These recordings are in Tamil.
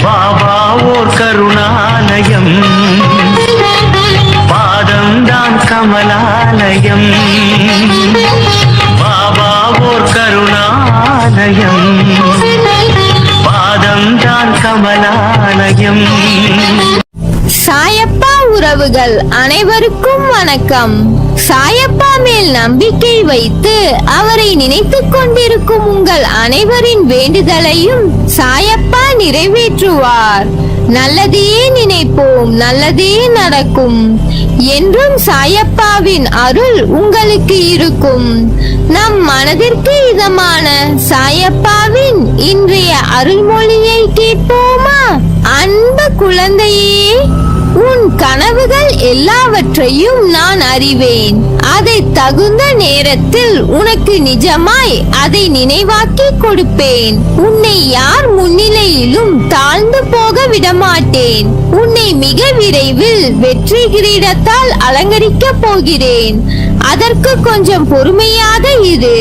பாபா ஓர் கருணாலயம், பாதம்தான் கமலாலயம். பாபா ஓர் கருணாலயம், பாதம்தான் கமலாலயம். சாயப்பா உறவுகள் அனைவருக்கும் வணக்கம். சாயப்பா மேல் நம்பிக்கை வைத்து அவரை நினைத்துக் கொண்டிருக்கும் உங்கள் அனைவரின் வேண்டுதலையும் சாயப்பா நிறைவேற்றுவார். நல்லதையே நினைப்போம், நல்லதே நடக்கும். என்றும் சாயப்பாவின் அருள் உங்களுக்கு இருக்கும். நம் மனதிற்கு இதமான சாயப்பாவின் இன்றைய அருள்மொழியை கேட்போமா? அன்பு குழந்தையே, உன் கனவுகள் எல்லாவற்றையும் நான் அறிவேன். அதை தகுந்த நேரத்தில் உனக்கு நிஜமாய் அதை நினைவாக்கி கொடுப்பேன். உன்னை யார் முன்னிலையிலும் தாழ்ந்து போக விடமாட்டேன். உன்னை மிக விரைவில் வெற்றி கிரீடத்தால் அலங்கரிக்க போகிறேன். அதற்கு கொஞ்சம் பொறுமையாக இரு.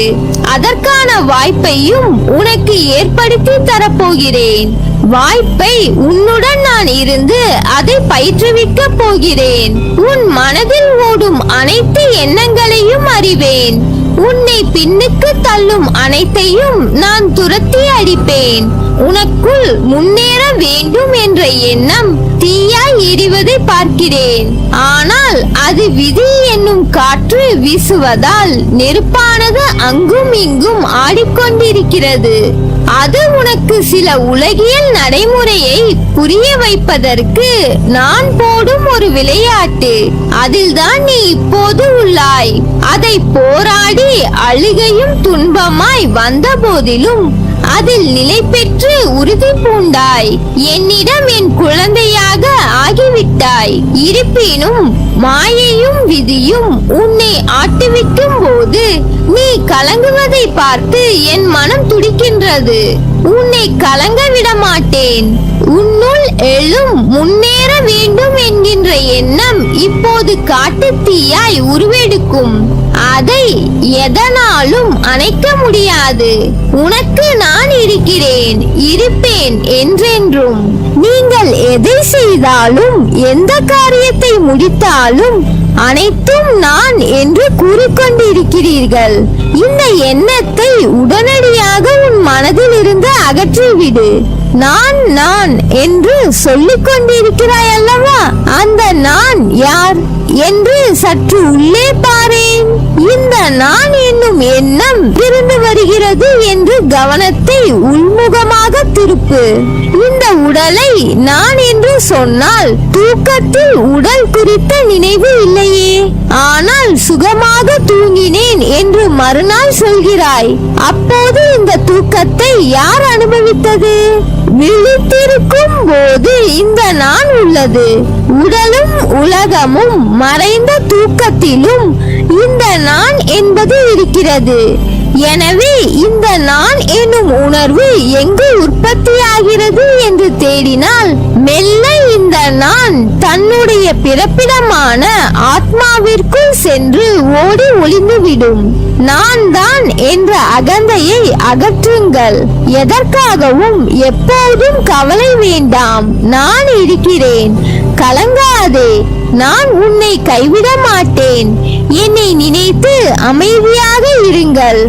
அதற்கான வாய்ப்பையும் உனக்கு ஏற்படுத்தி தரப்போகிறேன். வாய்ப்பை உன்னுடன் நான் இருந்து அதை பயிற்றுவிக்க போகிறேன். உன் மனதில் ஓடும் அனைத்து எண்ணங்களையும் அறிவேன். உன்னை பின்னுக்கு தள்ளும் அனைத்தையும் நான் துரத்தி அடிப்பேன். உனக்குள் முன்னேற வேண்டும் என்ற எண்ணம் தீயாய் எரிவதை பார்க்கிறேன். ஆனால் அது விதி என்னும் காற்று வீசுவதால் நெருப்பானது அங்கும் இங்கும் ஆடிக்கொண்டிருக்கிறது. அது உனக்கு சில உலகியல் நடைமுறையை புரிய வைப்பதற்கு நான் போடும் ஒரு விளையாட்டு. அதில்தான் நீ இப்போது உள்ளாய். அதை போராடி அழுகையும் துன்பமாய் வந்த போதிலும் அதில் நிலை பெற்று உறுதி பூண்டாய். என்னிடம் என் குழந்தையாக ஆகிவிட்டாய். இருப்பினும் மாயையும் விதியும் உன்னை ஆட்டுவிக்கும் போது நீ கலங்குவதை பார்த்து என் மனம் துடிக்கின்றது. உன்னை கலங்க விட மாட்டேன். உன்னுள் எழும் முன்னேற வேண்டும் என்கின்ற எண்ணம் இப்போது காட்டு தீயாய் உருவெடுக்கும். அதை எதனாலும் அணைக்க முடியாது. உனக்கு நான் இருக்கிறேன், இருப்பேன் என்றென்றும். நீங்கள் எதை செய்தாலும் எந்த காரியத்தை முடித்தாலும் அனைத்தும் நான் என்று கூறிக்கொண்டிருக்கிறீர்கள். இந்த எண்ணத்தை உடனடியாக உன் மனதில் இருந்து அகற்றிவிடு. நான் நான் என்று சொல்லிக் கொண்டிருக்கிறாய் அல்லவா? அந்த நான் யார் என்று சற்று உள்ளே பாரேன். இந்த நான் என்னும் எண்ணம் இருந்து வருகிறது என்று கவனத்தை உள்முகமாக திருப்பு. இந்த உடலை நான் என்று சொன்னால் தூக்கத்தில் உடல் குறித்த நினைவு இல்லையே. ஆனால் சுகமாக தூங்கினேன் என்று மறுநாள் சொல்கிறாய். அப்போது இந்த தூக்கத்தை யார் அனுபவித்தது? விழித்திருக்கும் போது இந்த நான் உள்ளது. உடலும் உலகமும் மறைந்த தூக்கத்திலும் இந்த நான் என்பது இருக்கிறது. எனவே இந்த நான் என்னும் உணர்வு எங்கு உற்பத்தியாகிறது என்று தேடினால் மெல்ல இந்த நான் தன்னுடைய பிறப்பிடமான ஆத்மாவிற்குள் சென்று ஓடி ஒளிந்துவிடும். நான் தான் என்ற அகந்தையை அகற்றுங்கள். எதற்காகவும் எப்போதும் கவலை வேண்டாம். நான் இருக்கிறேன், கலங்காதே. நான் உன்னை கைவிட மாட்டேன். என்னை நினைத்து அமைதியாக இருங்கள்.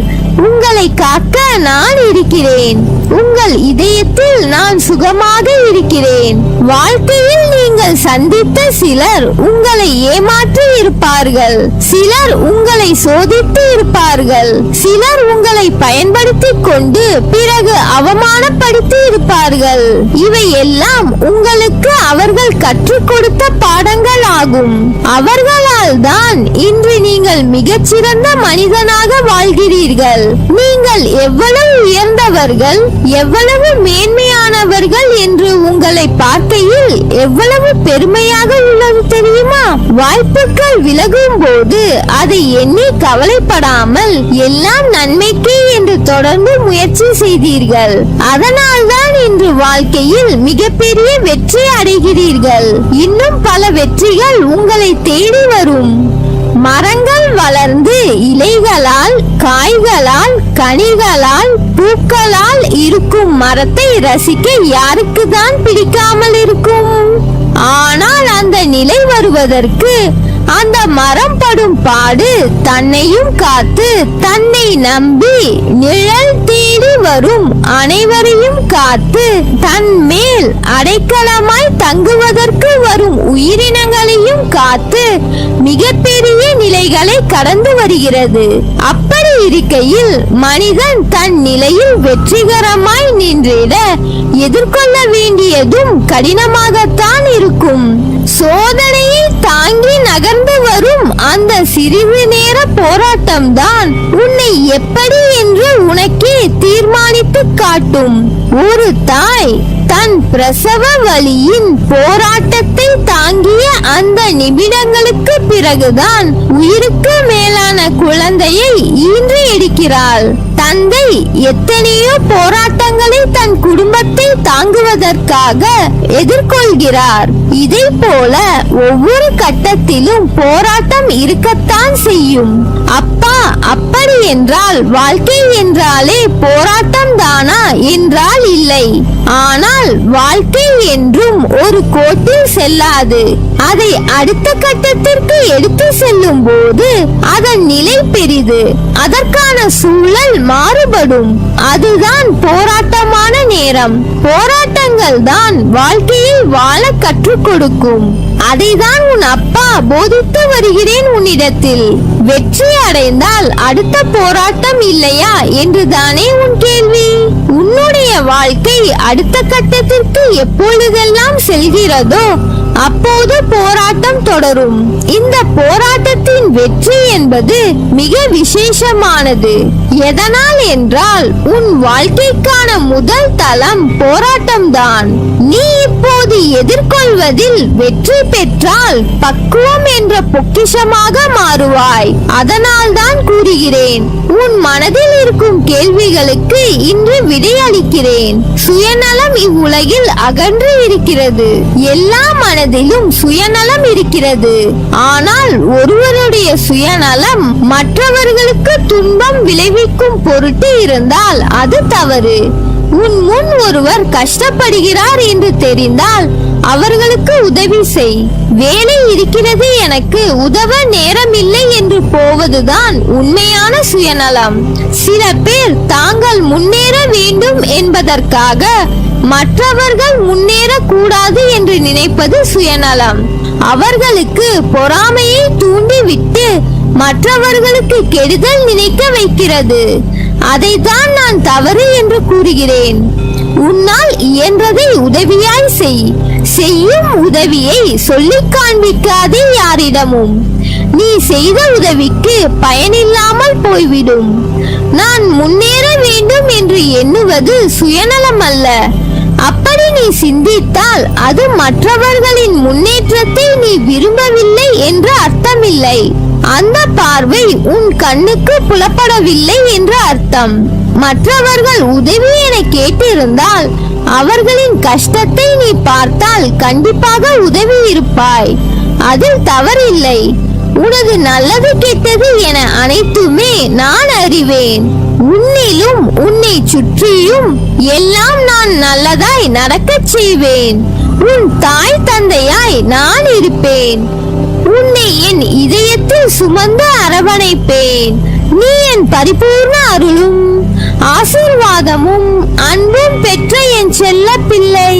உங்களை காக்க நான் இருக்கிறேன். உங்கள் இதயத்தில் நான் சுகமாக இருக்கிறேன். வாழ்க்கையில் நீங்கள் சந்தித்த சிலர் உங்களை ஏமாற்றி இருப்பார்கள். சிலர் உங்களை சோதித்து இருப்பார்கள். சிலர் உங்களை பயன்படுத்தி கொண்டு பிறகு அவமானப்படுத்தி இருப்பார்கள். இவை எல்லாம் உங்களுக்கு அவர்கள் கற்றுக் கொடுத்த பாடங்கள் ஆகும். அவர்களால் தான் இன்று நீங்கள் மிகச்சிறந்த மனிதனாக வாழ்கிறீர்கள். நீங்கள் எவ்வளவு உயர்ந்தவர்கள், எவ்வளவு மேன்மையானவர்கள் என்று உங்களை பார்க்கையில் எவ்வளவு பெருமையாக உள்ளது தெரியுமா? வாய்ப்புகள் விலகும் போது அதை எண்ணி கவலைப்படாமல் எல்லாம் நன்மைக்கே என்று தொடர்ந்து முயற்சி செய்தீர்கள். அதனால்தான் இன்று வாழ்க்கையில் மிகப்பெரிய வெற்றி அடைகிறீர்கள். இன்னும் பல வெற்றிகள் உங்களை தேடி வரும். மரங்கள் வளர்ந்து இலைகளால், காய்களால், கனிகளால், பூக்களால் இருக்கும் மரத்தை ரசிக்க யாருக்கு தான் பிடிக்காமல் இருக்கும்? ஆனால் அந்த நிலை வருவதற்கு அந்த மரம் படும் பாடு, தன்னையும் காத்து தன்னை நம்பி நிழல் தேடி வரும் அனைவரையும் காத்து தன் மேல் அடைக்கலமாய் தங்குவதற்கு வரும் உயிரினங்களையும் காத்து மிகப்பெரிய நிலைகளை கடந்து வருகிறது. அப்படி இருக்கையில் மனிதன் தன் நிலையில் வெற்றிகரமாய் நின்றிட எதிர்கொள்ள வேண்டியதும் கடினமாகத்தான் இருக்கும். சோதனையை தாங்கி நகர்ந்து வரும் அந்த சிறிது நேர போராட்டம் தான் உன்னை எப்படி என்று உனக்கே தீர்மானித்து காட்டும். ஒரு தாய் தன் பிரசவ வலியின் போராட்டத்தை தாங்கிய அந்த நிமிடங்களுக்கு பிறகுதான் உயிருக்கு மேலான குழந்தையை ஈன்று எடுக்கிறாள். தந்தை எத்தனையோ போராட்டங்களை தன் குடும்பத்தை தாங்குவதற்காக எதிர்கொள்கிறார். இதை போல ஒவ்வொரு கட்டத்திலும் போராட்டம் இருக்கத்தான் செய்யும். அப்பா, அப்படி என்றால் வாழ்க்கை என்றாலே போராட்டம் தானா என்றால் இல்லை. ஆனால் வாழ்க்கை என்றும் ஒரு கோட்டில் செல்லாது. அதை அடுத்த கட்டத்திற்கு எடுத்து செல்லும் போது அதன் நிலை பெரிது. அதற்கான சூழல் மாறுபடும். அதுதான் போராட்டமான நேரம். போராட்டங்கள் தான் வாழ்க்கையை வாழ கற்றுக் கொடுக்கும். அதைதான் உன் அப்பா போதித்து வருகிறேன் உன்னிடத்தில். வெற்றி அடைந்தால் அடுத்த போராட்டம் இல்லையா என்றுதானே உன் கேள்வி. உன்னுடைய வாழ்க்கை அடுத்த கட்டத்திற்கு எப்பொழுதெல்லாம் செல்கிறதோ அப்போது போராட்டம் தொடரும். இந்த போராட்டத்தின் வெற்றி என்பது மிக விசேஷமானது. எதனால் என்றால் உன் வாழ்க்கைக்கான முதல் தளம் போராட்டம்தான். நீ இப்போது எதிர்கொள்வதில் வெற்றி பெற்றால் பக்குவம் என்ற பொக்கிஷமாக மாறுவாய். அதனால் தான் கூறுகிறேன், உன் மனதில் இருக்கும் கேள்விகளுக்கு இன்று விடையளிக்கிறேன். சுயநலம் இவ்வுலகில் அகன்று இருக்கிறது. எல்லா மனதிலும் சுயநலம் இருக்கிறது. ஆனால் ஒருவருடைய சுயநலம் மற்றவர்களுக்கு துன்பம் விளைவிக்கும் பொருட்டு இருந்தால் அது தவறு. உன் முன் ஒருவர் கஷ்டப்படுகிறார் என்று தெரிந்தால் அவர்களுக்கு உதவி செய். வேலை இருக்கிறது, எனக்கு உதவ நேரம் இல்லை என்று போவதுதான் உண்மையான சுயநலம். சில பேர் தாங்கள் முன்னேற வேண்டும் என்பதற்காக மற்றவர்கள் முன்னேற கூடாது என்று நினைப்பது சுயநலம். அவர்களுக்கு பொறாமையை தூண்டிவிட்டு மற்றவர்களுக்கு கெடுதல் நினைக்க வைக்கிறது. அதைத்தான் நான் தவறு என்று கூறுகிறேன். உன்னால் இயன்றதை உதவியாய் செய். செய்யும் உதவியை சொல்லிக் காண்பிக்காதே யாரிடமும். நீ செய்த உதவிக்கு பயனில்லாமல் போய்விடும். நான் முன்னேற வேண்டும் என்று எண்ணுவது சுயநலம் அல்ல. அப்படி நீ சிந்தித்தால் அது மற்றவர்களின் முன்னேற்றத்தை நீ விரும்பவில்லை என்று அர்த்தமில்லை. அந்த பார்வை உன் கண்ணுக்கு புலப்படவில்லை என்று அர்த்தம். மற்றவர்கள் உதவி என கேட்டிருந்தால் அவர்களின் கஷ்டத்தை நீ பார்த்தால் கண்டிப்பாக உதவி இருப்பாய். அதில் தவறில்லை. உனது நல்லது கெட்டது என அனைத்துமே நான் அறிவேன். உன்னிலும் உன்னை சுற்றியும் எல்லாம் நான் நல்லதாய் நடக்கச் செய்வேன். உன் தாய் தந்தையாய் நான் இருப்பேன். உன்னை என் இதயத்தில் சுமந்து அரவணைப்பேன். நீ என் பரிபூர்ண அருளும் ஆசீர்வாதமும் அன்பும் பெற்ற என் செல்ல பிள்ளை.